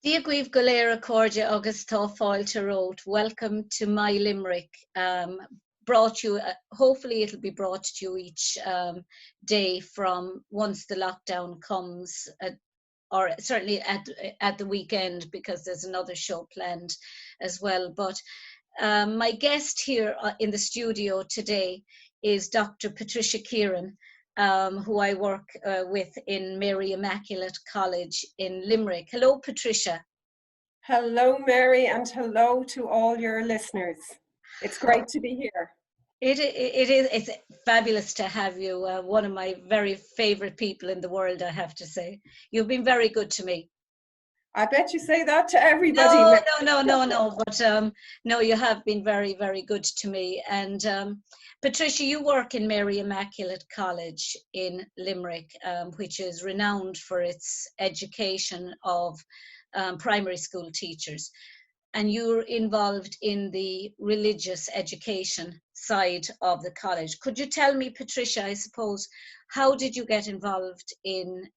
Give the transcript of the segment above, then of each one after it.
Diaguiv Galera Cordia August Fáilte wrote, welcome to my Limerick. Brought you, hopefully it'll be brought to you each day from once the lockdown comes, or certainly at the weekend, because there's another show planned as well. But my guest here in the studio today is Dr. Patricia Kieran, who I work with in Mary Immaculate College in Limerick. Hello, Patricia. Hello, Mary, and hello to all your listeners. It's great to be here. It's fabulous to have you. One of my very favorite people in the world, I have to say. You've been very good to me. I bet you say that to everybody. No. But no, you have been very, very good to me. And Patricia, you work in Mary Immaculate College in Limerick, which is renowned for its education of primary school teachers. And you're involved in the religious education side of the college. Could you tell me, Patricia, I suppose, how did you get involved in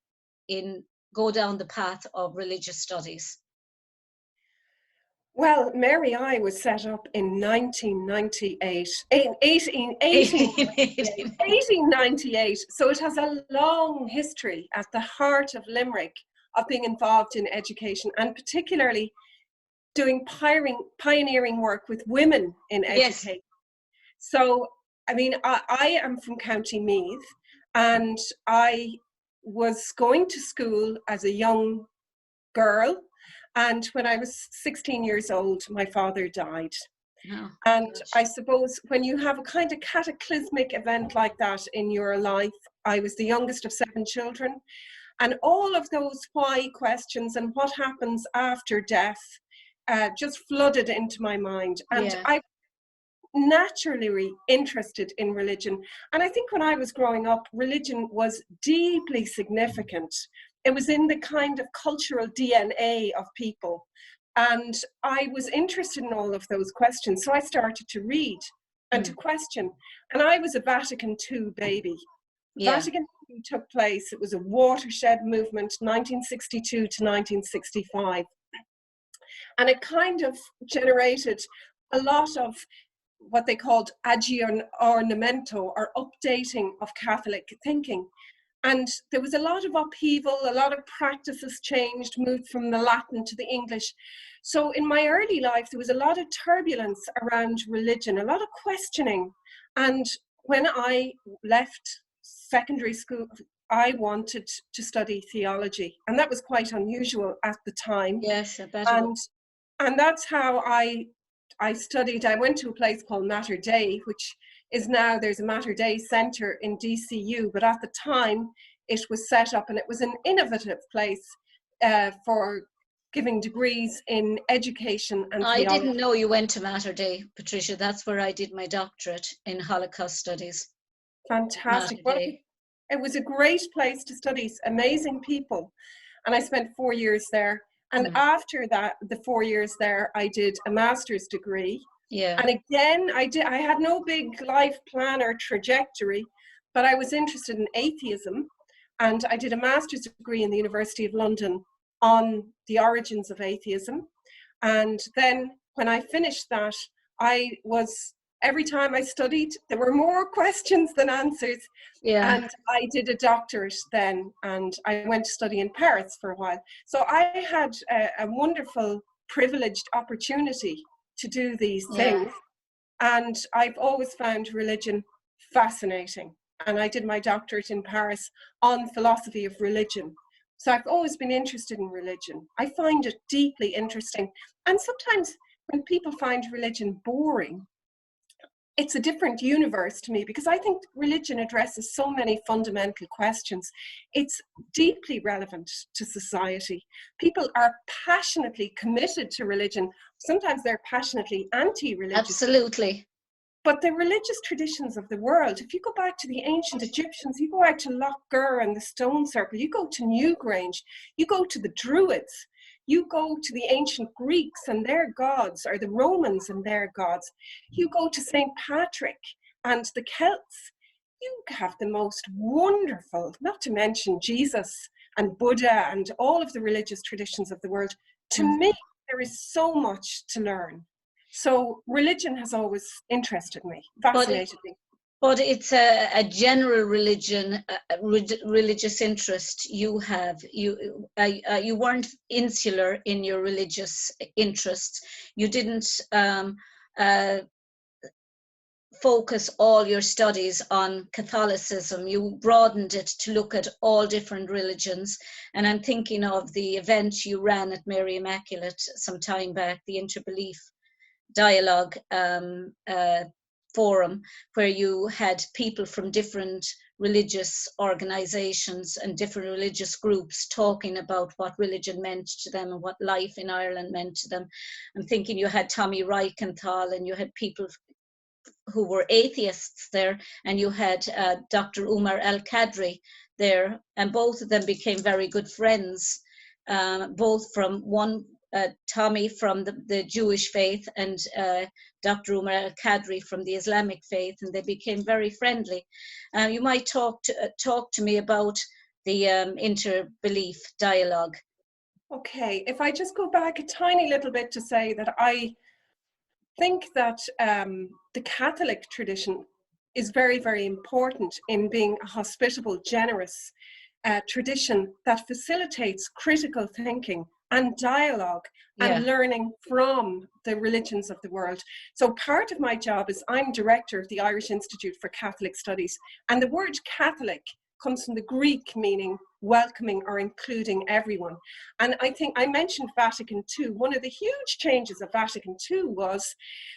go down the path of religious studies? Well, Mary I was set up in 1898. So it has a long history at the heart of Limerick of being involved in education, and particularly doing pioneering work with women in education. Yes. So, I mean, I am from County Meath, and I was going to school as a young girl, and when I was 16 years old, my father died. Oh, and gosh. I suppose when you have a kind of cataclysmic event like that in your life, I was the youngest of 7 children, and all of those why questions and what happens after death just flooded into my mind. And yeah. I naturally interested in religion. And I think when I was growing up, religion was deeply significant. It was in the kind of cultural DNA of people. And I was interested in all of those questions. So I started to read and to question. And I was a Vatican II baby. Yeah. Vatican II took place. It was a watershed movement, 1962 to 1965. And it kind of generated a lot of what they called aggiornamento, or updating of Catholic thinking. And there was a lot of upheaval, a lot of practices changed, moved from the Latin to the English. So in my early life, there was a lot of turbulence around religion, a lot of questioning. And when I left secondary school, I wanted to study theology. And that was quite unusual at the time. Yes, I bet. And that's how I studied. I went to a place called Mater Dei, which is now, there's a Mater Dei Centre in DCU, but at the time it was set up, and it was an innovative place for giving degrees in education and theology. I didn't know you went to Mater Dei, Patricia. That's where I did my doctorate in Holocaust studies. Fantastic. Well, it was a great place to study, amazing people. And I spent 4 years there. And after that, the 4 years there, I did a master's degree. Yeah. And again, I had no big life plan or trajectory, but I was interested in atheism. And I did a master's degree in the University of London on the origins of atheism. And then when I finished that, every time I studied, there were more questions than answers. Yeah. And I did a doctorate then, and I went to study in Paris for a while. So I had a wonderful, privileged opportunity to do these things. And I've always found religion fascinating. And I did my doctorate in Paris on philosophy of religion. So I've always been interested in religion. I find it deeply interesting. And sometimes when people find religion boring, it's a different universe to me, because I think religion addresses so many fundamental questions. It's deeply relevant to society. People are passionately committed to religion. Sometimes they're passionately anti-religious. Absolutely. But the religious traditions of the world, if you go back to the ancient Egyptians, you go out to Loch Gur and the Stone Circle, you go to Newgrange, you go to the Druids, you go to the ancient Greeks and their gods, or the Romans and their gods. You go to St. Patrick and the Celts. You have the most wonderful, not to mention Jesus and Buddha and all of the religious traditions of the world, To me, there is so much to learn. So religion has always interested me, fascinated me. But it's a general religion, religious interest you have. You weren't insular in your religious interests. You didn't focus all your studies on Catholicism. You broadened it to look at all different religions. And I'm thinking of the event you ran at Mary Immaculate some time back, the Interbelief Dialogue Forum, where you had people from different religious organizations and different religious groups talking about what religion meant to them and what life in Ireland meant to them. I'm thinking you had Tommy Reichenthal, and you had people who were atheists there, and you had Dr. Umar al-Qadri there, and both of them became very good friends, both from one, Tommy from the Jewish faith, and Dr. Umar al-Qadri from the Islamic faith, and they became very friendly. You might talk to me about the Interbelief Dialogue. Okay, if I just go back a tiny little bit to say that I think that the Catholic tradition is very, very important in being a hospitable, generous tradition that facilitates critical thinking and dialogue and learning from the religions of the world. So part of my job is I'm director of the Irish Institute for Catholic Studies, and the word Catholic comes from the Greek meaning welcoming or including everyone. And I think I mentioned Vatican II. One of the huge changes of Vatican II was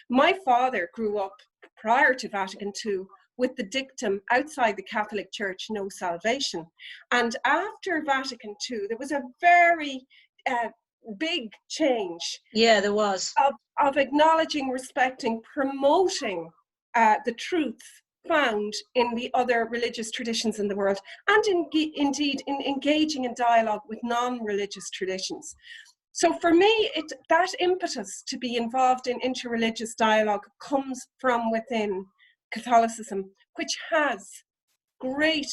my father grew up prior to Vatican II with the dictum outside the Catholic Church, no salvation. And after Vatican II, there was a very big change. Yeah, there was. Of acknowledging, respecting, promoting the truth found in the other religious traditions in the world, and indeed in engaging in dialogue with non-religious traditions. So for me, that impetus to be involved in interreligious dialogue comes from within Catholicism, which has great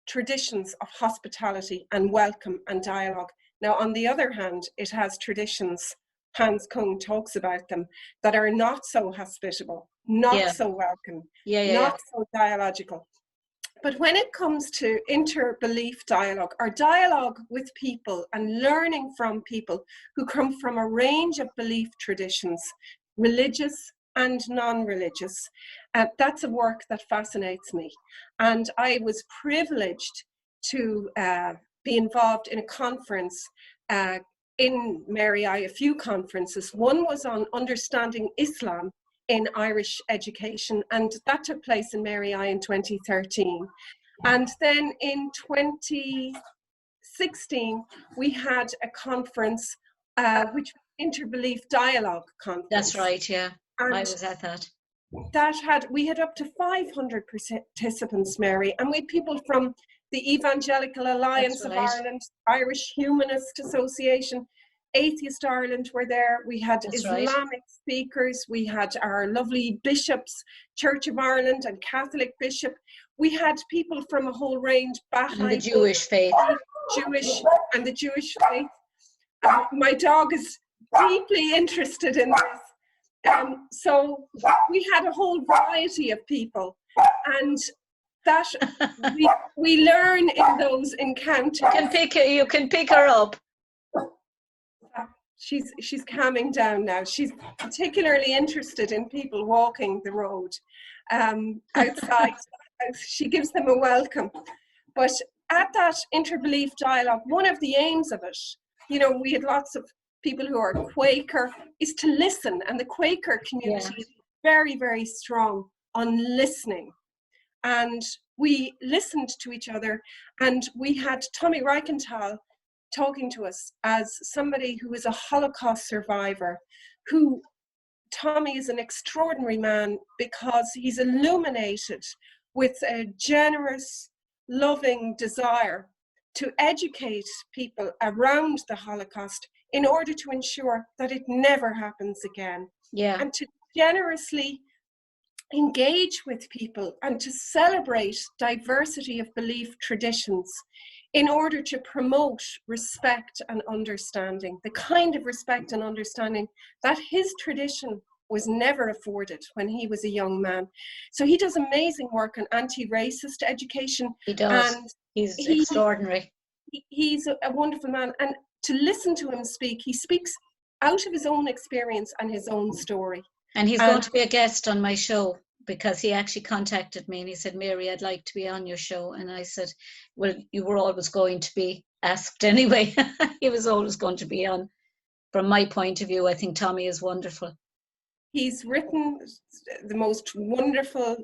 traditions of hospitality and welcome and dialogue. Now, on the other hand, it has traditions, Hans Kung talks about them, that are not so hospitable, not so welcome, not so dialogical. But when it comes to interbelief dialogue, or dialogue with people and learning from people who come from a range of belief traditions, religious and non-religious, that's a work that fascinates me. And I was privileged to be involved in a conference in Mary I, a few conferences. One was on understanding Islam in Irish education, and that took place in Mary I in 2013. And then in 2016, we had a conference, which was Interbelief Dialogue Conference. That's right, yeah. And I was at that. We had up to 500 participants, Mary, and we had people from the Evangelical Alliance of Ireland, Irish Humanist Association, Atheist Ireland were there. We had Islamic speakers. We had our lovely bishops, Church of Ireland and Catholic bishop. We had people from a whole range, Baha'i, and the Jewish faith. And the Jewish faith. My dog is deeply interested in this. So we had a whole variety of people, and that we learn in those encounters. You can pick her up. She's calming down now. She's particularly interested in people walking the road outside. She gives them a welcome. But at that interbelief dialogue, one of the aims of it, we had lots of people who are Quaker, is to listen. And the Quaker community is very, very strong on listening. And we listened to each other, and we had Tommy Reichenthal talking to us as somebody who is a Holocaust survivor, Tommy is an extraordinary man because he's illuminated with a generous, loving desire to educate people around the Holocaust in order to ensure that it never happens again. Yeah. And to generously engage with people and to celebrate diversity of belief traditions in order to promote respect and understanding, the kind of respect and understanding that his tradition was never afforded when he was a young man. So he does amazing work on anti-racist education. He does. And He's extraordinary. He's a wonderful man. And to listen to him speak, he speaks out of his own experience and his own story. And he's going to be a guest on my show, because he actually contacted me and he said, Mary, I'd like to be on your show. And I said, well, you were always going to be asked anyway. He was always going to be on. From my point of view, I think Tommy is wonderful. He's written the most wonderful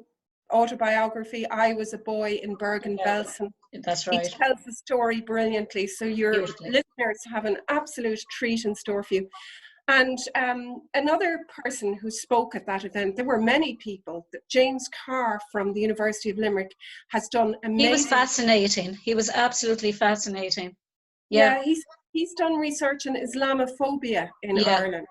autobiography, I Was a Boy in Bergen-Belsen. That's right. He tells the story brilliantly. So your listeners have an absolute treat in store for you. And another person who spoke at that event, there were many people, James Carr from the University of Limerick has done amazing. He was fascinating. He was absolutely fascinating. Yeah, he's done research on Islamophobia in Ireland.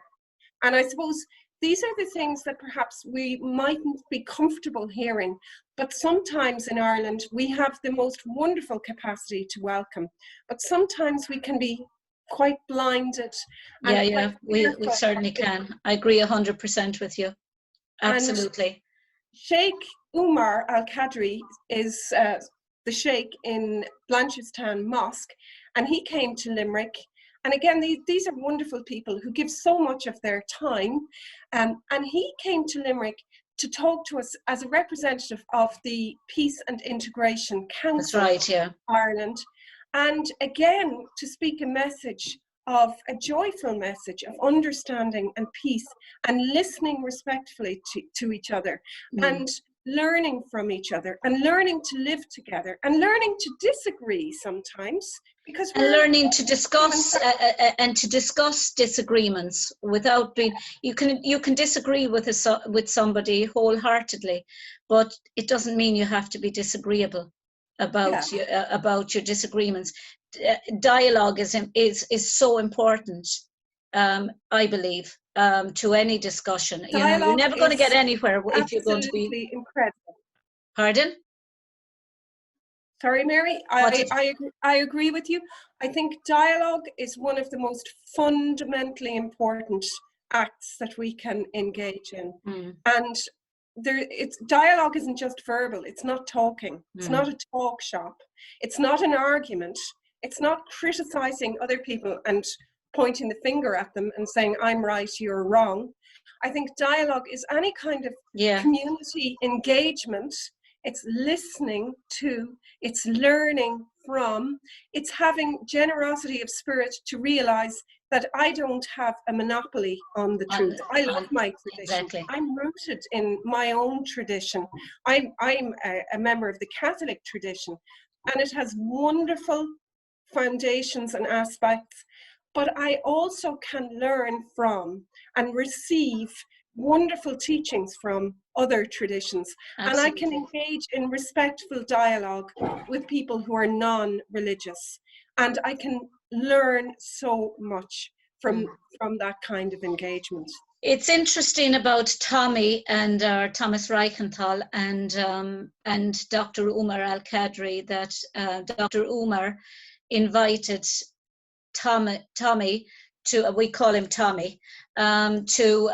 And I suppose these are the things that perhaps we mightn't be comfortable hearing, but sometimes in Ireland we have the most wonderful capacity to welcome, but sometimes we can be quite blinded. We certainly can. I agree 100% with you. Absolutely. And Sheikh Umar Al-Qadri is the sheikh in Blanchardstown Mosque, and he came to Limerick. And again, these are wonderful people who give so much of their time. And he came to Limerick to talk to us as a representative of the Peace and Integration Council of Ireland. And again, to speak a message of a joyful message of understanding and peace and listening respectfully to each other and learning from each other and learning to live together and learning to disagree sometimes, because and learning to discuss and to discuss disagreements without being, you can disagree with somebody wholeheartedly, but it doesn't mean you have to be disagreeable about your disagreements. Dialogue is so important, I believe, to any discussion. You're never going to get anywhere if you're going to be incredible. Pardon? Sorry, Mary. I agree with you. I think dialogue is one of the most fundamentally important acts that we can engage in. And dialogue isn't just verbal. It's not talking. It's not a talk shop. It's not an argument. It's not criticizing other people and pointing the finger at them and saying, I'm right, you're wrong. I think dialogue is any kind of community engagement. It's listening to, it's learning from, it's having generosity of spirit to realize that I don't have a monopoly on the truth. I love my tradition. Exactly. I'm rooted in my own tradition. I'm a member of the Catholic tradition, and it has wonderful foundations and aspects, but I also can learn from and receive wonderful teachings from other traditions. Absolutely. And I can engage in respectful dialogue with people who are non-religious, and I can learn so much from that kind of engagement. It's interesting about Tommy and Thomas Reichenthal and Dr. Umar Al-Qadri that Dr. Umar invited Tommy to, we call him Tommy, to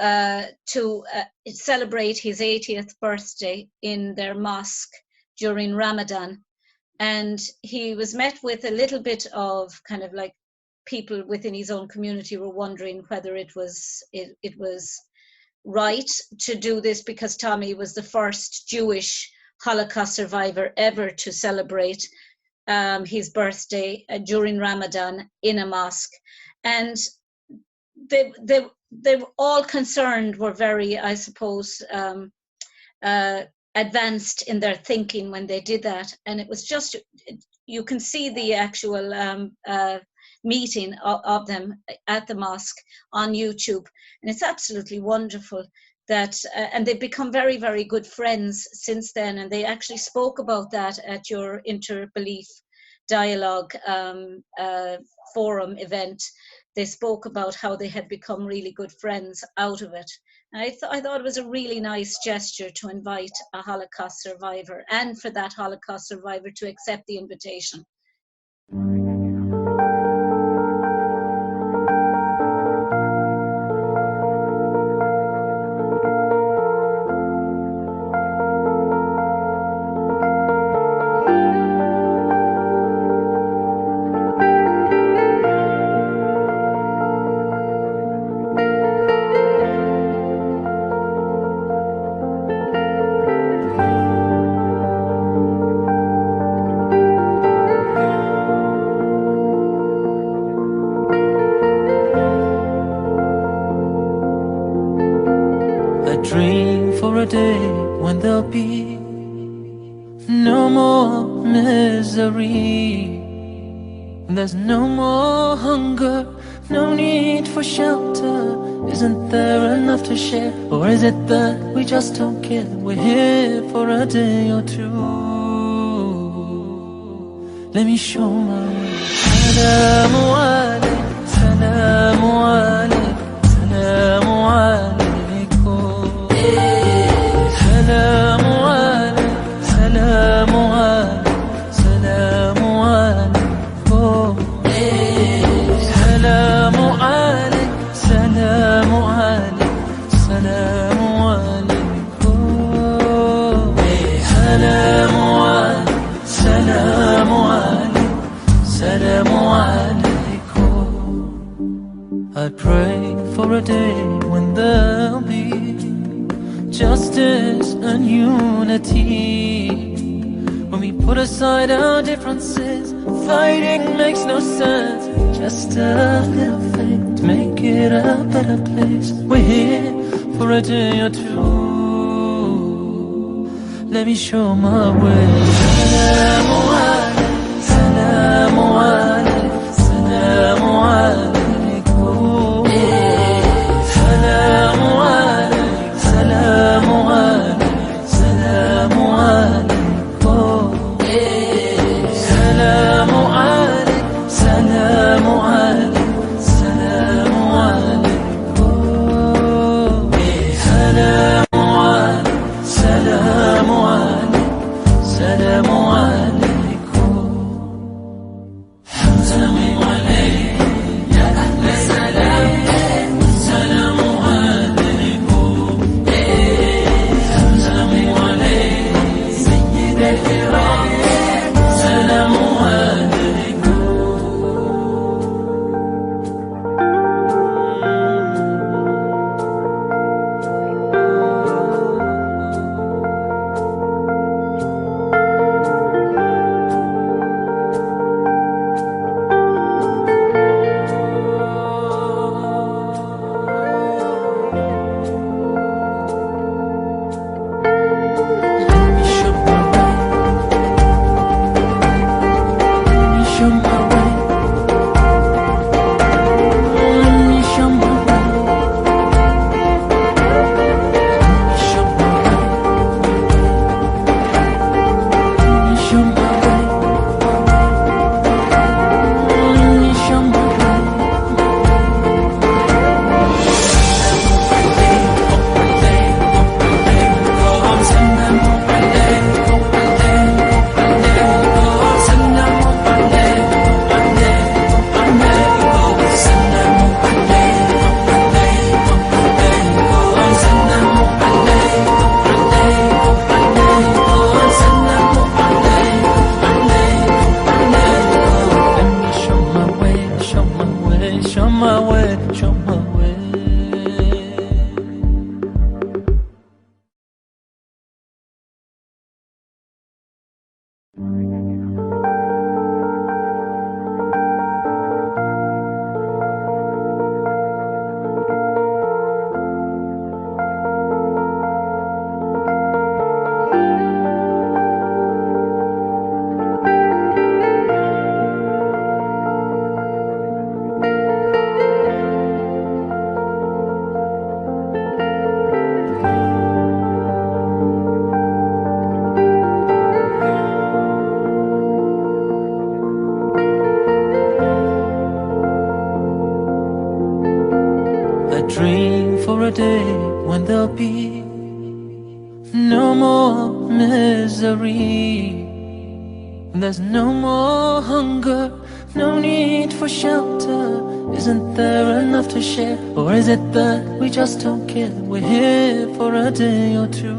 celebrate his 80th birthday in their mosque during Ramadan. And he was met with a little bit of kind of like people within his own community were wondering whether it was right to do this, because Tommy was the first Jewish Holocaust survivor ever to celebrate his birthday during Ramadan in a mosque. And they were all concerned, were very, I suppose, advanced in their thinking when they did that. And it was just, you can see the actual meeting of them at the mosque on YouTube, and it's absolutely wonderful that and they've become very, very good friends since then, and they actually spoke about that at your interbelief dialogue forum event, they spoke about how they had become really good friends out of it. And I thought it was a really nice gesture to invite a Holocaust survivor, and for that Holocaust survivor to accept the invitation. Dream for a day when there'll be no more misery. There's no more hunger, no need for shelter. Isn't there enough to share? Or is it that we just don't care? We're here for a day or two. Let me show my way. Salamu alaikum, salamu alaikum, salamu alaikum. Salamu alaikum, salamu alaikum, salamu alaikum. Salamu alaikum, salamu alaikum, salamu alaikum. Salamu alaikum, salamu alaikum, salamu alaikum. I pray for a day when there'll be justice and unity. When we put aside our differences, fighting makes no sense. Just a little thing to make it a better place. We're here for a day or two. Let me show my way. Salamu alaikum, salamu alaikum, salamu alaikum. Salamu alaikum, salamu alaikum, salamu alaikum. Salamu alaikum, salamu alaikum, salamu alaikum. Salamu alaikum, salamu alaikum, salamu alaikum. Salamu alaikum, ya ahla salam. Salamu alaikum. Salamu alaikum, sayyid al-kiram. Salamu alaikum. for a day when there'll be no more misery. There's no more hunger, no need for shelter. Isn't there enough to share? Or is it that we just don't care? We're here for a day or two.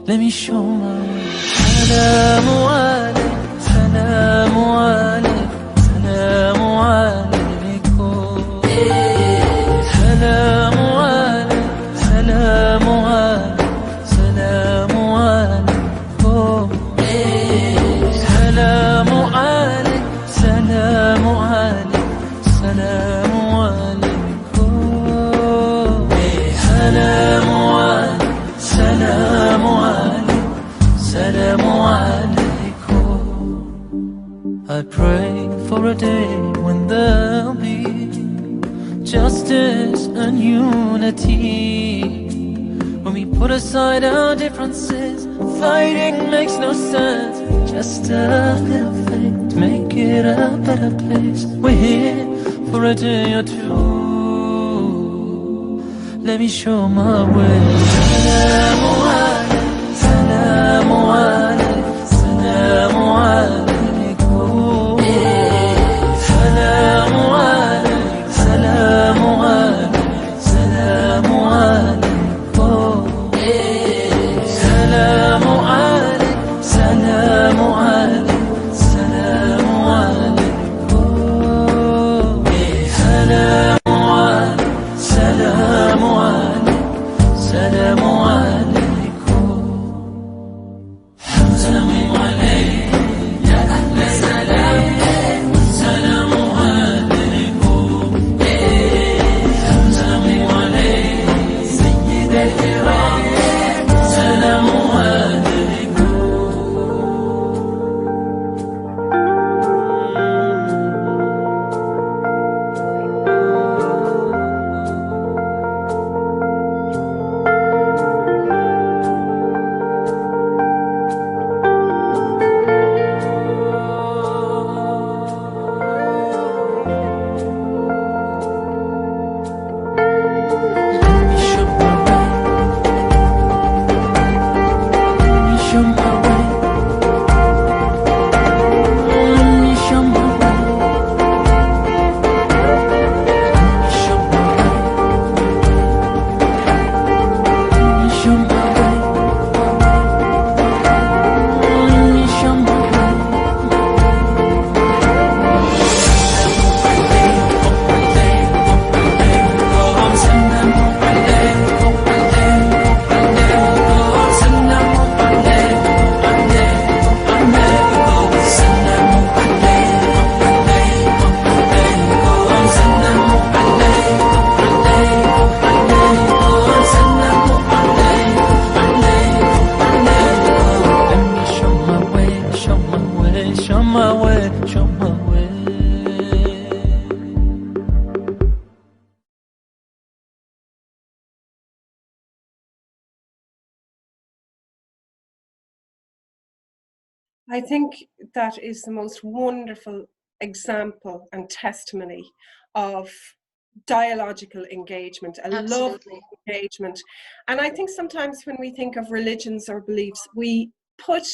Let me show my way. Salamu alaikum, salamu alaikum, salamu alaikum. Salamu alaikum, salamu alaikum, salamu alaikum. Salamu alaikum, salamu alaikum, salamu alaikum. Salamu alaikum, salamu alaikum, salamu alaikum. I pray for a day when there'll be justice and unity. When we put aside our differences, fighting makes no sense. Just a little faith to make it a better place. We're here for a day or two. Let me show my way. Salamu alaikum, salamu alaikum, salamu alaikum. Salamu alaikum, salamu alaikum, salamu alaikum. Salamu alaikum, salamu alaikum, salamu alaikum. Salamu alaikum, salamu alaikum, salamu alaikum. Salamu alaikum, ya ahla salam. Salamu alaikum, salamu alaikum, sayyid al-kiram. Salamu alaikum. I think that is the most wonderful example and testimony of dialogical engagement, a love Absolutely. engagement. And I think sometimes when we think of religions or beliefs, we put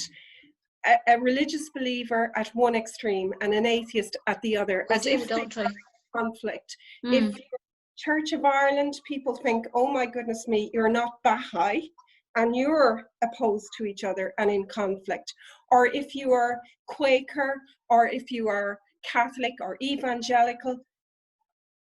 a religious believer at one extreme and an atheist at the other, We as do, if don't they we? have conflict. Mm. If you're Church of Ireland, people think, oh my goodness me, you're not Baha'i, and you're opposed to each other and in conflict. Or if you are Quaker, or if you are Catholic or evangelical,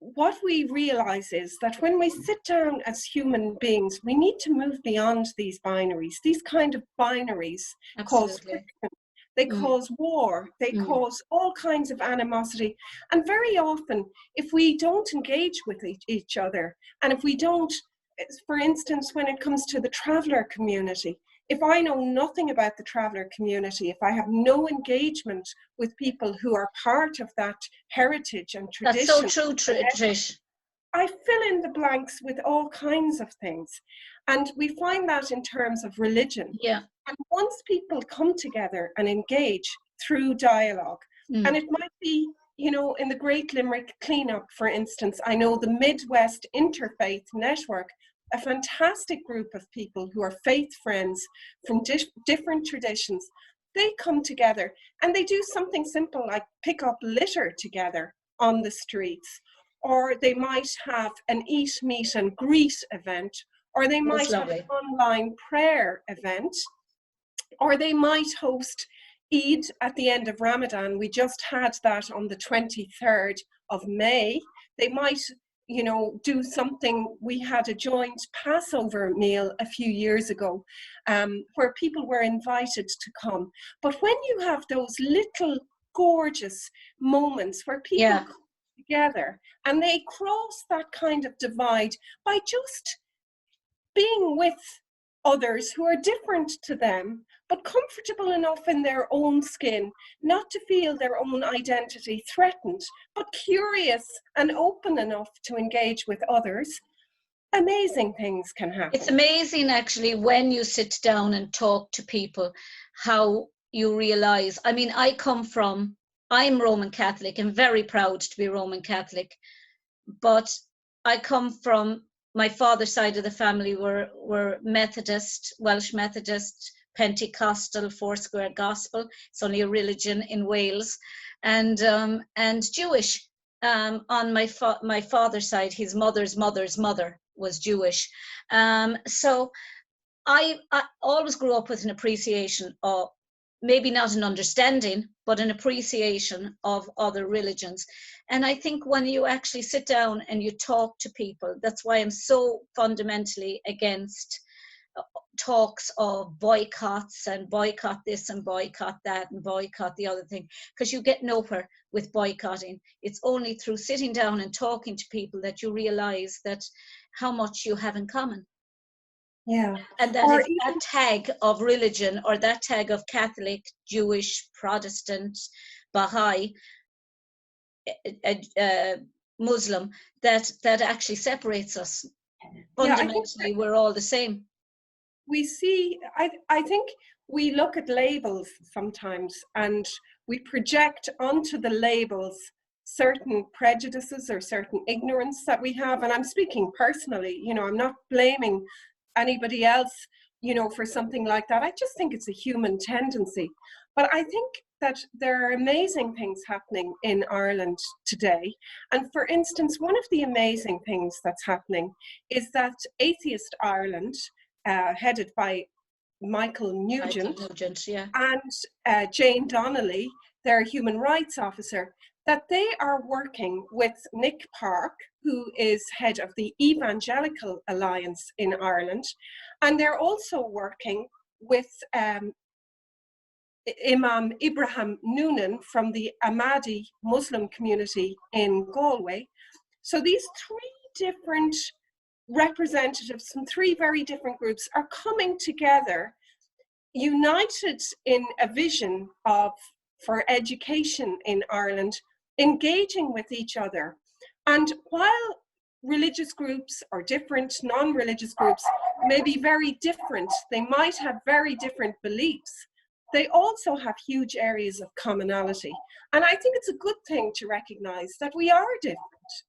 what we realize is that when we sit down as human beings, we need to move beyond these binaries. These kind of binaries cause Absolutely. friction, they Mm. cause war, they Mm. cause all kinds of animosity. And very often, if we don't engage with each other, and if we don't, for instance, when it comes to the traveller community, if I know nothing about the traveller community, if I have no engagement with people who are part of that heritage and tradition, That's so true, Trish. I fill in the blanks with all kinds of things. And we find that in terms of religion. Yeah. And once people come together and engage through dialogue, Mm. and it might be you know, in the Great Limerick Cleanup, for instance, I know the Midwest Interfaith Network, a fantastic group of people who are faith friends from different traditions. They come together and they do something simple like pick up litter together on the streets, or they might have an eat, meet and greet event, or they might have an online prayer event, or they might host Eid at the end of Ramadan. We just had that on the 23rd of May. They might, you know, do something. We had a joint Passover meal a few years ago where people were invited to come. But when you have those little gorgeous moments where people come together and they cross that kind of divide by just being with others who are different to them, but comfortable enough in their own skin, not to feel their own identity threatened, but curious and open enough to engage with others, amazing things can happen. It's amazing, actually, when you sit down and talk to people, how you realize, I mean, I'm Roman Catholic and very proud to be Roman Catholic, but I come from, my father's side of the family were Methodist, Welsh Methodist, Pentecostal, Foursquare Gospel. It's only a religion in Wales, and Jewish. On my father's side, his mother's mother was Jewish. So I always grew up with an appreciation of, maybe not an understanding, but an appreciation of other religions. And I think when you actually sit down and you talk to people, that's why I'm so fundamentally against talks of boycotts and boycott this and boycott that and boycott the other thing, because you get nowhere with boycotting. It's only through sitting down and talking to people that you realize that how much you have in common. Yeah. And that if that tag of religion, or that tag of Catholic, Jewish, Protestant, Baha'i, Muslim, that actually separates us. Fundamentally, we're all the same. We see, I think we look at labels sometimes and we project onto the labels certain prejudices or certain ignorance that we have. And I'm speaking personally, you know, I'm not blaming anybody else, you know, for something like that. I just think it's a human tendency. But I think that there are amazing things happening in Ireland today. And for instance, one of the amazing things that's happening is that Atheist Ireland, headed by Michael Nugent and Jane Donnelly, their human rights officer, that they are working with Nick Park, who is head of the Evangelical Alliance in Ireland, and they're also working with Imam Ibrahim Noonan from the Ahmadi Muslim community in Galway. So these three different representatives from three very different groups are coming together, united in a vision for education in Ireland, engaging with each other. And while religious groups or different non-religious groups may be very different, they might have very different beliefs, they also have huge areas of commonality. And I think it's a good thing to recognize that we are different.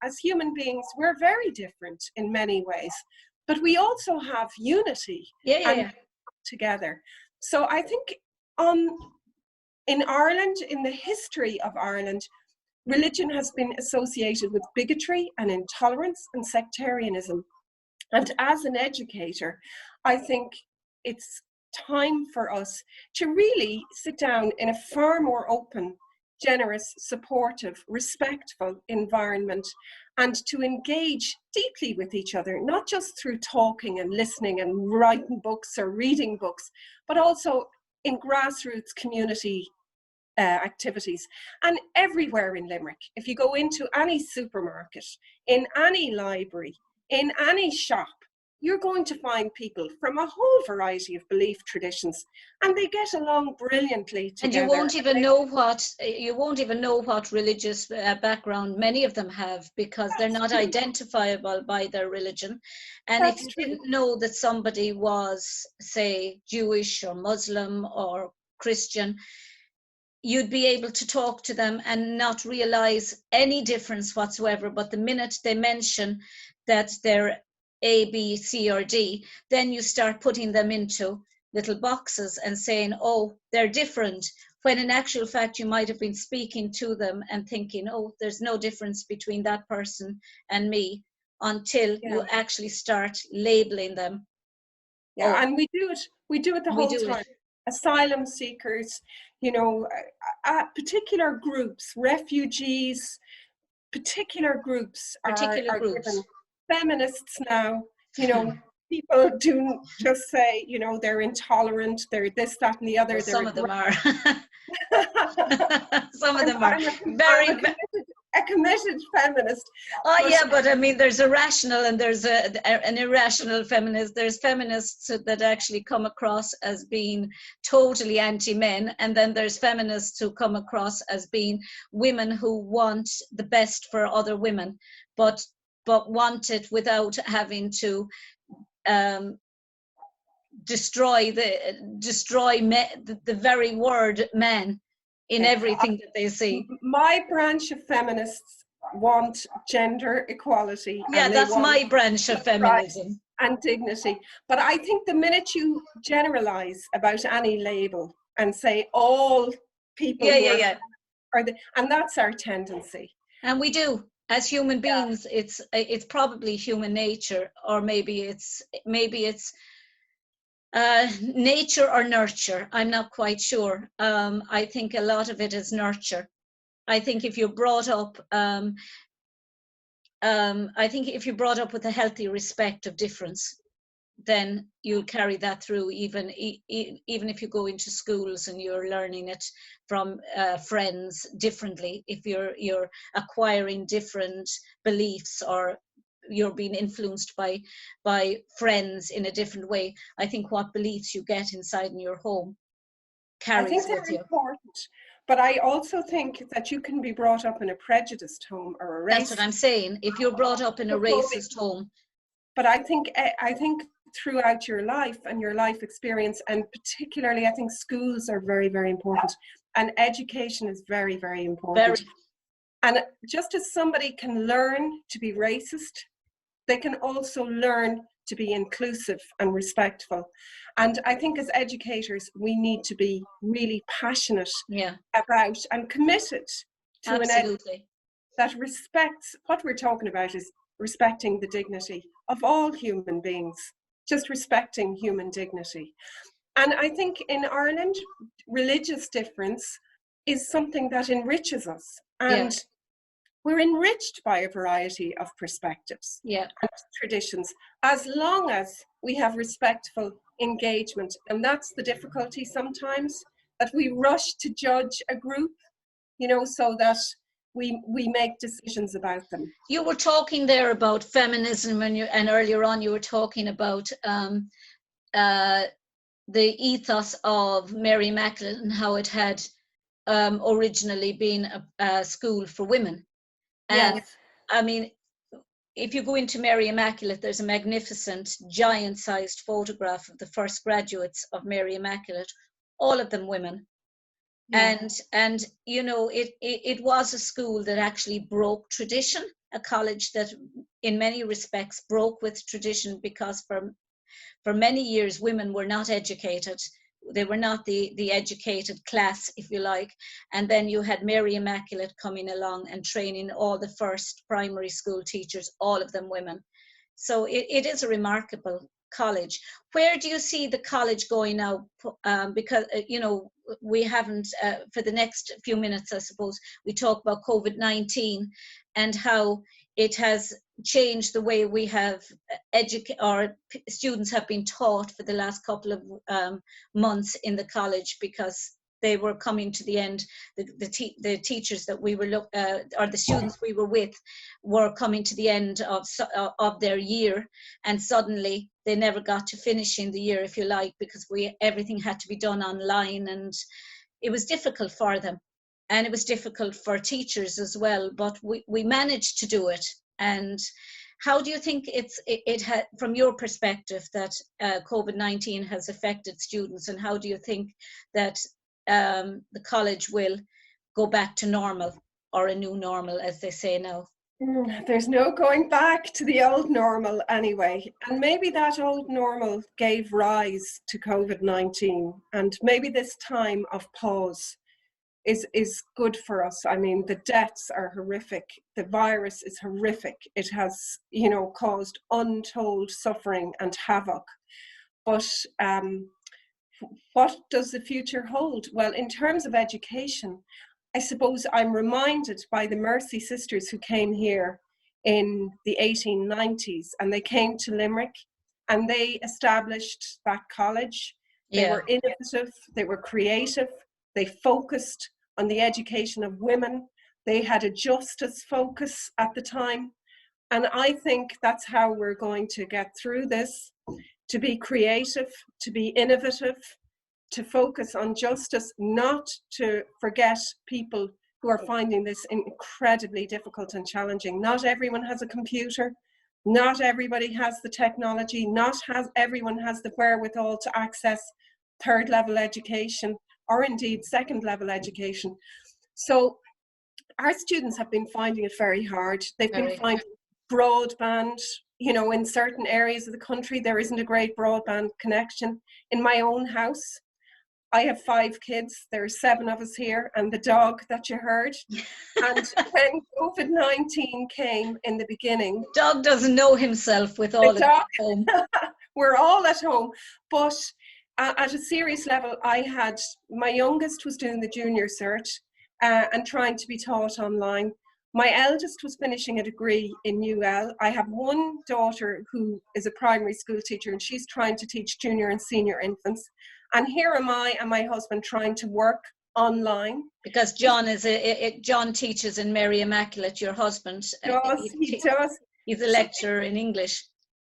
As human beings, we're very different in many ways, but we also have unity together. So I think in Ireland, in the history of Ireland, religion has been associated with bigotry and intolerance and sectarianism. And as an educator, I think it's time for us to really sit down in a far more open, generous, supportive, respectful environment, and to engage deeply with each other, not just through talking and listening and writing books or reading books, but also in grassroots community activities. And everywhere in Limerick, if you go into any supermarket, in any library, in any shop, you're going to find people from a whole variety of belief traditions, and they get along brilliantly together. And you won't even know what religious background many of them have, because they're not identifiable by their religion. And if you didn't know that somebody was, say, Jewish or Muslim or Christian, you'd be able to talk to them and not realize any difference whatsoever. But the minute they mention that they're A, B, C, or D, then you start putting them into little boxes and saying, oh, they're different. When in actual fact, you might have been speaking to them and thinking, oh, there's no difference between that person and me, until you actually start labeling them. Yeah, and we do it the whole time. Asylum seekers, you know, particular groups, refugees, particular groups are given. Feminists now, you know, people do just say, you know, they're intolerant, they're this, that, and the other. Well, some of them are. Some of them are very. A committed feminist. Oh yeah, but I mean, there's a rational and there's an irrational feminist. There's feminists that actually come across as being totally anti-men, and then there's feminists who come across as being women who want the best for other women, but want it without having to destroy the very word man in everything that they see. My branch of feminists want gender equality. Yeah, that's my branch of feminism. And dignity. But I think the minute you generalize about any label and say all people and that's our tendency. And we do. As human beings, it's probably human nature, or maybe it's nature or nurture. I'm not quite sure. I think a lot of it is nurture. I think if you're brought up, with a healthy respect of difference, then you'll carry that through. Even if you go into schools and you're learning it from friends differently, if you're acquiring different beliefs, or you're being influenced by friends in a different way, I think what beliefs you get inside in your home carries with you. Important. But I also think that you can be brought up in a prejudiced home or a racist. That's what I'm saying. If you're brought up in a racist home. But I think throughout your life and your life experience, and particularly I think schools are very, very important, and education is very, very important. And just as somebody can learn to be racist, they can also learn to be inclusive and respectful. And I think as educators, we need to be really passionate about and committed to an education that respects, what we're talking about is respecting the dignity of all human beings, just respecting human dignity. And I think in Ireland, religious difference is something that enriches us. And we're enriched by a variety of perspectives and traditions, as long as we have respectful engagement. And that's the difficulty sometimes, that we rush to judge a group, you know, so that we make decisions about them. You were talking there about feminism, and earlier on you were talking about the ethos of Mary Immaculate and how it had originally been a school for women. And I mean, if you go into Mary Immaculate, there's a magnificent giant-sized photograph of the first graduates of Mary Immaculate, all of them women. And you know, it was a school that actually broke tradition, a college that in many respects broke with tradition, because for many years women were not educated. They were not the educated class, if you like. And then you had Mary Immaculate coming along and training all the first primary school teachers, all of them women. So it is a remarkable college. Where do you see the college going now? Because, you know, we haven't, for the next few minutes, I suppose, we talk about COVID-19 and how it has changed the way we have our students have been taught for the last couple of months in the college, because they were coming to the end. The teachers that we were or the students we were with were coming to the end of their year, and suddenly they never got to finishing the year, if you like, because everything had to be done online, and it was difficult for them. And it was difficult for teachers as well, but we managed to do it. And how do you think it had, from your perspective, that COVID-19 has affected students, and how do you think that the college will go back to normal, or a new normal, as they say now? There's no going back to the old normal anyway. And maybe that old normal gave rise to COVID-19. And maybe this time of pause is good for us. I mean, the deaths are horrific. The virus is horrific. It has, caused untold suffering and havoc. But what does the future hold? Well, in terms of education, I suppose I'm reminded by the Mercy sisters who came here in the 1890s, and they came to Limerick and they established that college. They were innovative, they were creative, they focused on the education of women. They had a justice focus at the time. And I think that's how we're going to get through this, to be creative, to be innovative, to focus on justice, not to forget people who are finding this incredibly difficult and challenging. Not everyone has a computer, not everybody has the technology, everyone has the wherewithal to access third level education, or indeed second level education. So our students have been finding it very hard. They've been finding broadband, in certain areas of the country, there isn't a great broadband connection. In my own house, I have 5 kids, there are 7 of us here, and the dog that you heard. And when COVID-19 came in the beginning... The dog doesn't know himself with all of us at home. We're all at home. But at a serious level, my youngest was doing the junior cert and trying to be taught online. My eldest was finishing a degree in UL. I have one daughter who is a primary school teacher, and she's trying to teach junior and senior infants. And here am I and my husband trying to work online. Because John John teaches in Mary Immaculate, your husband. He does. He's a lecturer in English.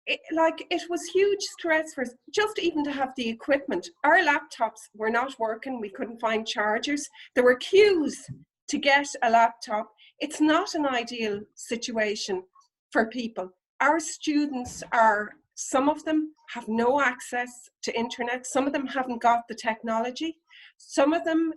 It was huge stress for us, just even to have the equipment. Our laptops were not working. We couldn't find chargers. There were queues to get a laptop. It's not an ideal situation for people. Our students some of them have no access to internet. Some of them haven't got the technology. Some of them,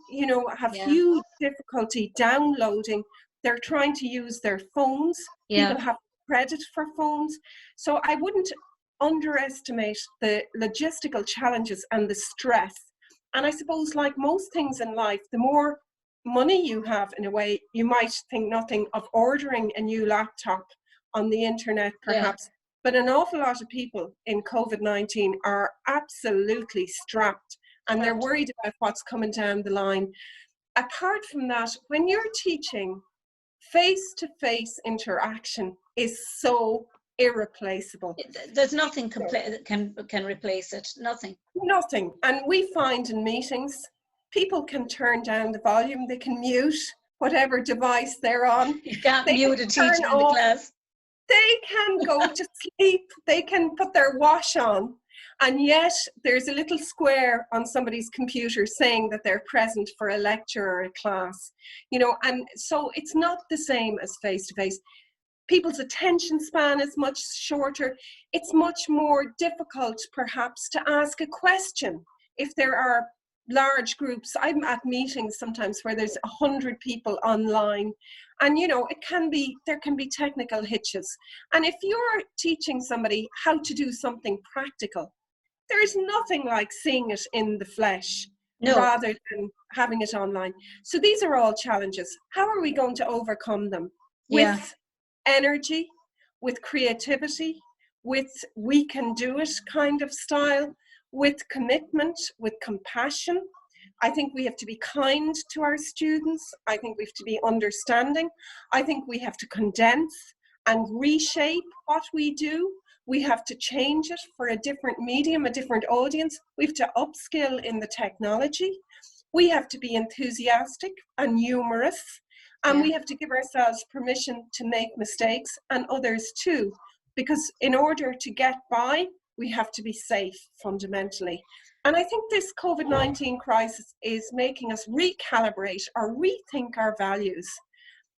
have huge difficulty downloading. They're trying to use their phones. People have credit for phones. So I wouldn't underestimate the logistical challenges and the stress. And I suppose, like most things in life, the more money you have, in a way, you might think nothing of ordering a new laptop on the internet, perhaps. But an awful lot of people in COVID-19 are absolutely strapped, and they're worried about what's coming down the line. Apart from that, when you're teaching, face-to-face interaction is so irreplaceable. There's nothing can replace it. Nothing. Nothing. And we find in meetings, people can turn down the volume. They can mute whatever device they're on. You can't mute a teacher in the class. They can go to sleep. They can put their wash on. And yet there's a little square on somebody's computer saying that they're present for a lecture or a class. And so it's not the same as face-to-face. People's attention span is much shorter. It's much more difficult, perhaps, to ask a question if there are large groups. I'm at meetings sometimes where there's 100 people online, and there can be technical hitches. And if you're teaching somebody how to do something practical, there is nothing like seeing it in the flesh rather than having it online. So these are all challenges. How are we going to overcome them? With energy, with creativity, with we can do it kind of style, with commitment, with compassion. I think we have to be kind to our students. I think we have to be understanding. I think we have to condense and reshape what we do. We have to change it for a different medium, a different audience. We have to upskill in the technology. We have to be enthusiastic and humorous. And we have to give ourselves permission to make mistakes, and others too. Because in order to get by, we have to be safe fundamentally. And I think this COVID-19 crisis is making us recalibrate or rethink our values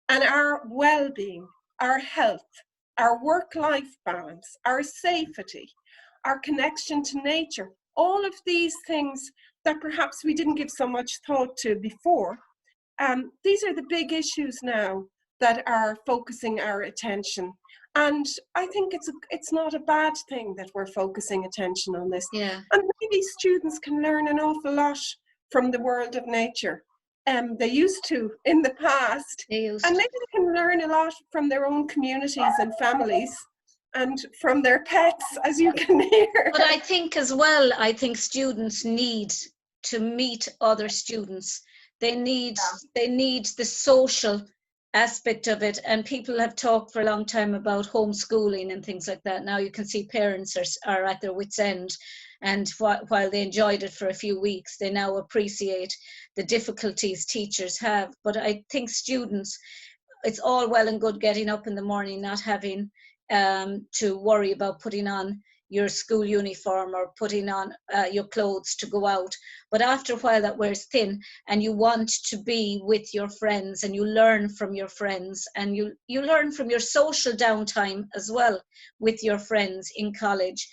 and our well-being, our health, our work-life balance, our safety, our connection to nature. All of these things that perhaps we didn't give so much thought to before. These are the big issues now that are focusing our attention. And I think it's not a bad thing that we're focusing attention on this. Yeah. And maybe students can learn an awful lot from the world of nature. They used to in the past. And maybe they can learn a lot from their own communities and families and from their pets, as you can hear. But I think as well, I think students need to meet other students. They need the social aspect of it, and people have talked for a long time about homeschooling and things like that. Now you can see parents are at their wits' end, and while they enjoyed it for a few weeks, they now appreciate the difficulties teachers have. But I think students, it's all well and good getting up in the morning, not having to worry about putting on your school uniform or putting on your clothes to go out. But after a while that wears thin, and you want to be with your friends, and you learn from your friends, and you learn from your social downtime as well with your friends in college.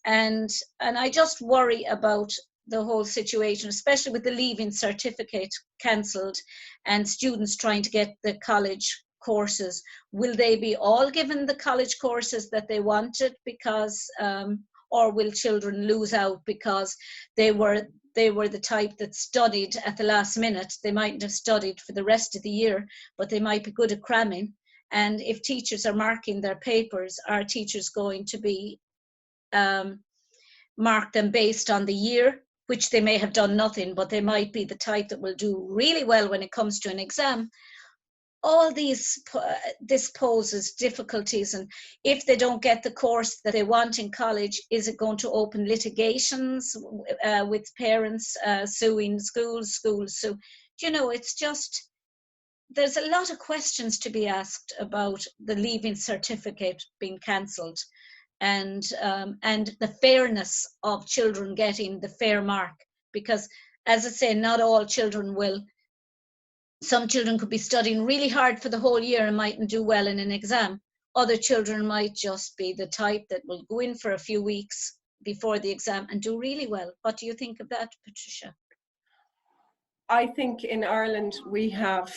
And I just worry about the whole situation, especially with the leaving certificate cancelled and students trying to get the college courses. Will they be all given the college courses that they wanted, because or will children lose out because they were the type that studied at the last minute? They mightn't have studied for the rest of the year, but they might be good at cramming. And if teachers are marking their papers, are teachers going to be mark them based on the year, which they may have done nothing, but they might be the type that will do really well when it comes to an exam? All this poses difficulties, and if they don't get the course that they want in college, is it going to open litigations with parents suing schools? So, you know, it's just, there's a lot of questions to be asked about the leaving certificate being cancelled, and the fairness of children getting the fair mark, because, as I say, not all children will. Some children could be studying really hard for the whole year and mightn't do well in an exam. Other children might just be the type that will go in for a few weeks before the exam and do really well. What do you think of that, Patricia? I think in Ireland we have,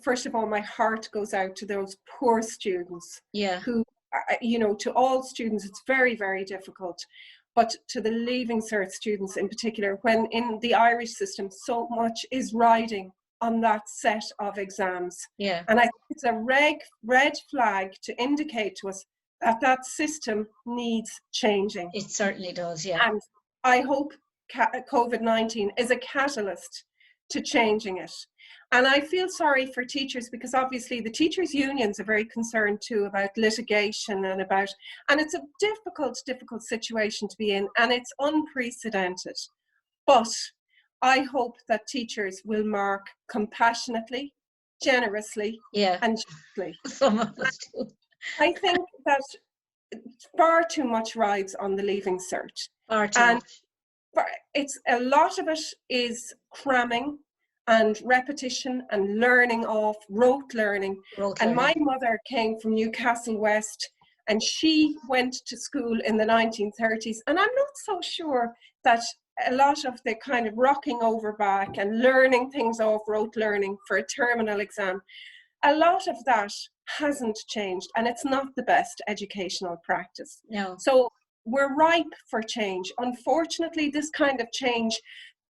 first of all, my heart goes out to those poor students. Yeah. Who, you know, to all students it's very, very difficult. But to the Leaving Cert students in particular, when in the Irish system so much is riding on that set of exams. Yeah. And I think it's a red flag to indicate to us that that system needs changing. It certainly does, yeah. And I hope COVID-19 is a catalyst to changing it. And I feel sorry for teachers, because obviously the teachers' unions are very concerned too about litigation and it's a difficult situation to be in, and it's unprecedented. But I hope that teachers will mark compassionately, generously, and justly. Some of us do. I think that far too much rides on the Leaving Cert. Far too much. It's a lot of it is cramming and repetition and learning off, rote learning. And my mother came from Newcastle West, and she went to school in the 1930s. And I'm not so sure that a lot of the kind of rocking over back and learning things off, rote learning for a terminal exam, a lot of that hasn't changed, and it's not the best educational practice. No. So we're ripe for change. Unfortunately, this kind of change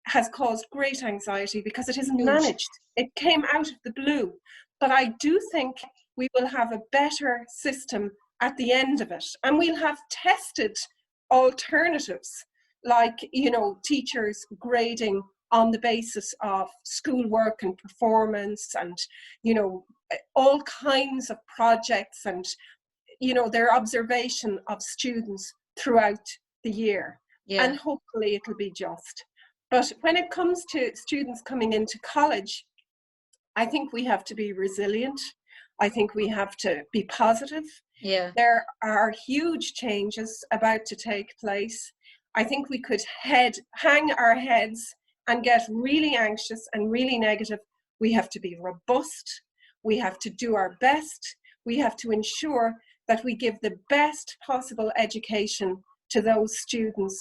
has caused great anxiety because it isn't managed. It came out of the blue. But I do think we will have a better system at the end of it, and we'll have tested alternatives, like, you know, teachers grading on the basis of schoolwork and performance, and, you know, all kinds of projects, and, you know, their observation of students throughout the year. Yeah. And hopefully it'll be just. But when it comes to students coming into college, I think we have to be resilient. I think we have to be positive. Yeah. There are huge changes about to take place. I think we could hang our heads and get really anxious and really negative. We have to be robust. We have to do our best. We have to ensure that we give the best possible education to those students.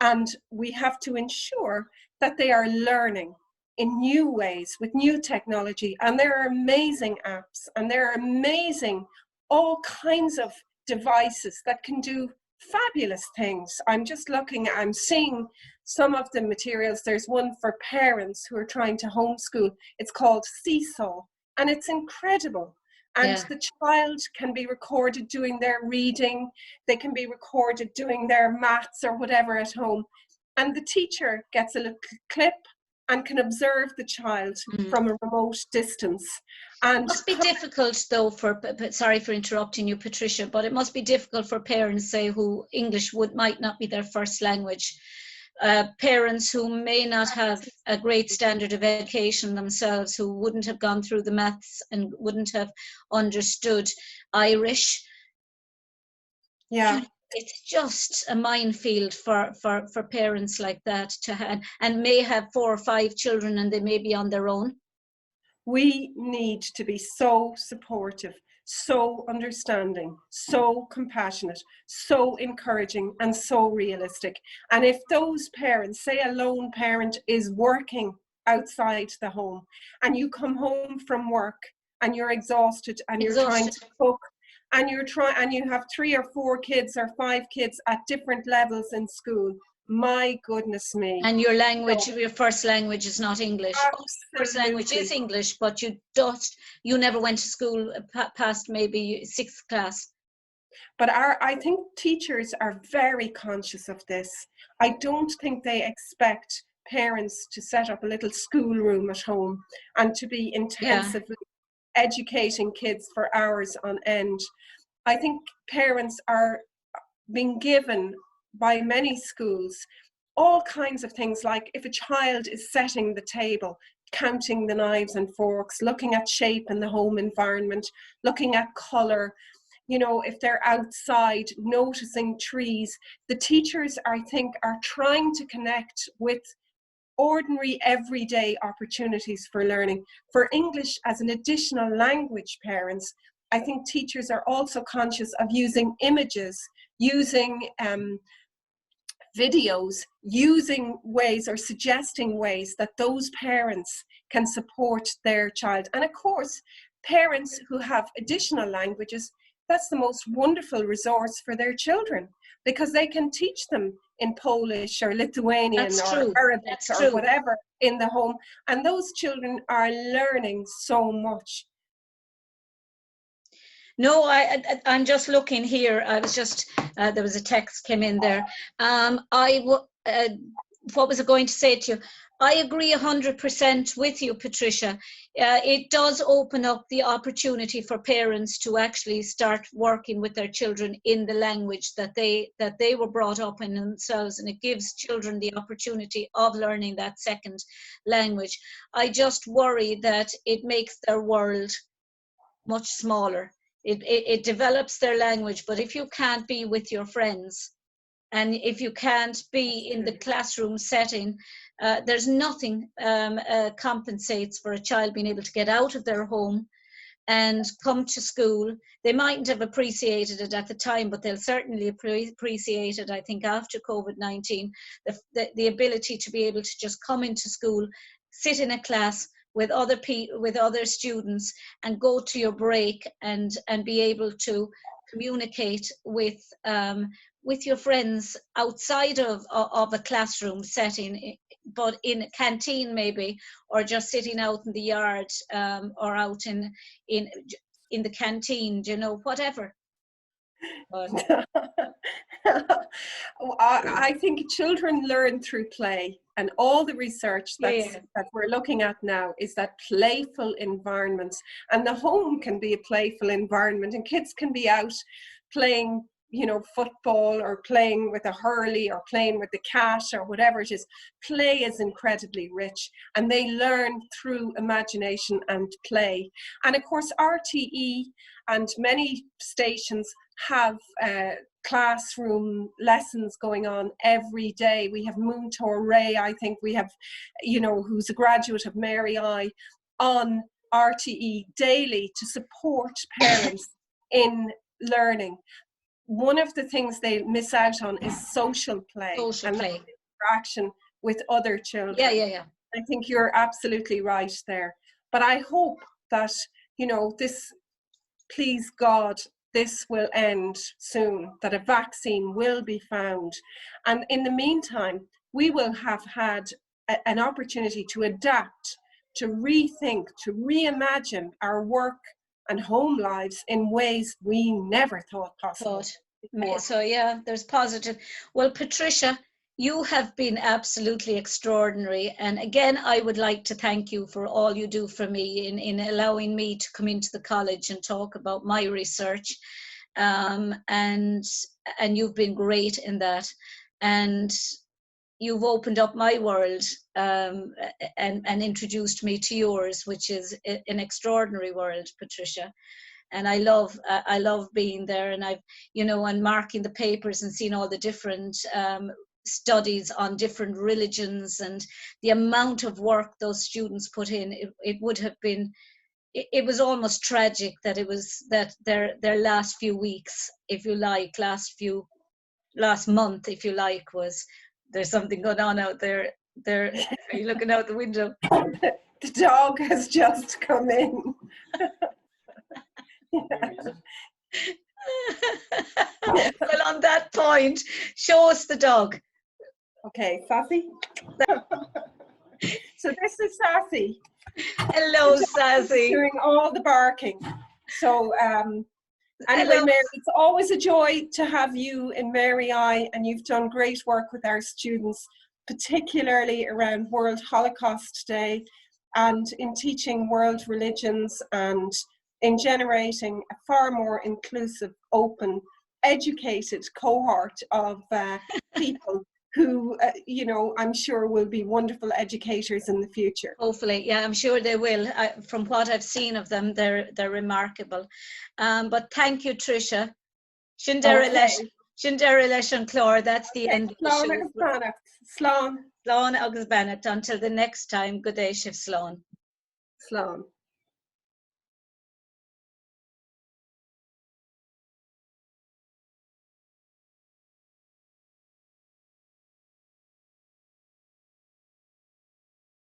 And we have to ensure that they are learning in new ways with new technology. And there are amazing apps, and there are amazing all kinds of devices that can do fabulous things. I'm seeing some of the materials. There's one for parents who are trying to homeschool. It's called Seesaw, and it's incredible. And the child can be recorded doing their reading, they can be recorded doing their maths or whatever at home. And the teacher gets a little clip and can observe the child from a remote distance. And it must be difficult though sorry for interrupting you, Patricia, but it must be difficult for parents, say, who English might not be their first language. Parents who may not have a great standard of education themselves, who wouldn't have gone through the maths and wouldn't have understood Irish. Yeah. It's just a minefield for parents like that to have, and may have 4 or 5 children and they may be on their own. We need to be so supportive, so understanding, so compassionate, so encouraging, and so realistic. And if those parents, say a lone parent is working outside the home, and you come home from work and you're exhausted and you're trying to cook, and you have 3 or 4 kids or 5 kids at different levels in school, my goodness me. And your language, your first language is not English. First language is English, but you never went to school past maybe 6th class. But I think teachers are very conscious of this. I don't think they expect parents to set up a little schoolroom at home and to be intensively educating kids for hours on end. I think parents are being given by many schools all kinds of things, like if a child is setting the table, counting the knives and forks, looking at shape in the home environment, looking at colour, if they're outside, noticing trees. The teachers, I think, are trying to connect with ordinary everyday opportunities for learning. For English as an additional language, parents, I think teachers are also conscious of using images, using videos, using ways or suggesting ways that those parents can support their child. And of course, parents who have additional languages, that's the most wonderful resource for their children, because they can teach them in Polish or Lithuanian or Arabic or whatever in the home. And those children are learning so much. No, I'm just looking here. I was just, there was a text came in there. What was I going to say to you? I agree 100% with you, Patricia. It does open up the opportunity for parents to actually start working with their children in the language that they were brought up in themselves, and it gives children the opportunity of learning that second language. I just worry that it makes their world much smaller. It develops their language, but if you can't be with your friends, and if you can't be in the classroom setting, there's nothing compensates for a child being able to get out of their home and come to school. They mightn't have appreciated it at the time, but they'll certainly appreciate it, I think, after COVID-19, the ability to be able to just come into school, sit in a class with other students, and go to your break and be able to communicate with your friends outside of a classroom setting, but in a canteen maybe, or just sitting out in the yard, or out in the canteen, whatever. I think children learn through play, and all the research that we're looking at now is that playful environments, and the home can be a playful environment, and kids can be out playing football, or playing with a hurley, or playing with the cat, or whatever it is. Play is incredibly rich, and they learn through imagination and play. And of course, RTE and many stations have classroom lessons going on every day. We have Moontor Ray, I think we have, who's a graduate of Mary I, on RTE daily to support parents in learning. one of the things they miss out on is social play. Social play. Interaction with other children. Yeah. I think you're absolutely right there. But I hope that, you know, this, please God, this will end soon, that a vaccine will be found. And in the meantime, we will have had an opportunity to adapt, to rethink, to reimagine our work and home lives in ways we never thought possible. So yeah, there's positive. Well, Patricia, you have been absolutely extraordinary. And again, I would like to thank you for all you do for me in allowing me to come into the college and talk about my research. And you've been great in that. And you've opened up my world and introduced me to yours, which is an extraordinary world, Patricia. And I love being there, and I've, you know, and marking the papers and seeing all the different studies on different religions and the amount of work those students put in. It would have been, it was almost tragic that it was that their last few weeks, if you like, last month, if you like, was, there's something going on out there. Are you looking out the window? The dog has just come in. Well, on that point, show us the dog. Okay, Sassy. So this is Sassy. Hello, Sassy. Doing all the barking. So anyway, Hello. Mary, it's always a joy to have you in Mary I, and you've done great work with our students, particularly around World Holocaust Day and in teaching world religions and in generating a far more inclusive, open, educated cohort of people who, you know, I'm sure will be wonderful educators in the future. Hopefully, yeah, I'm sure they will. From what I've seen of them, they're remarkable. But thank you, Tricia. Shindera leis an clár. That's the end of the show. Slán. Slán agus Bennett. Until the next time, good day, Slán. Slán.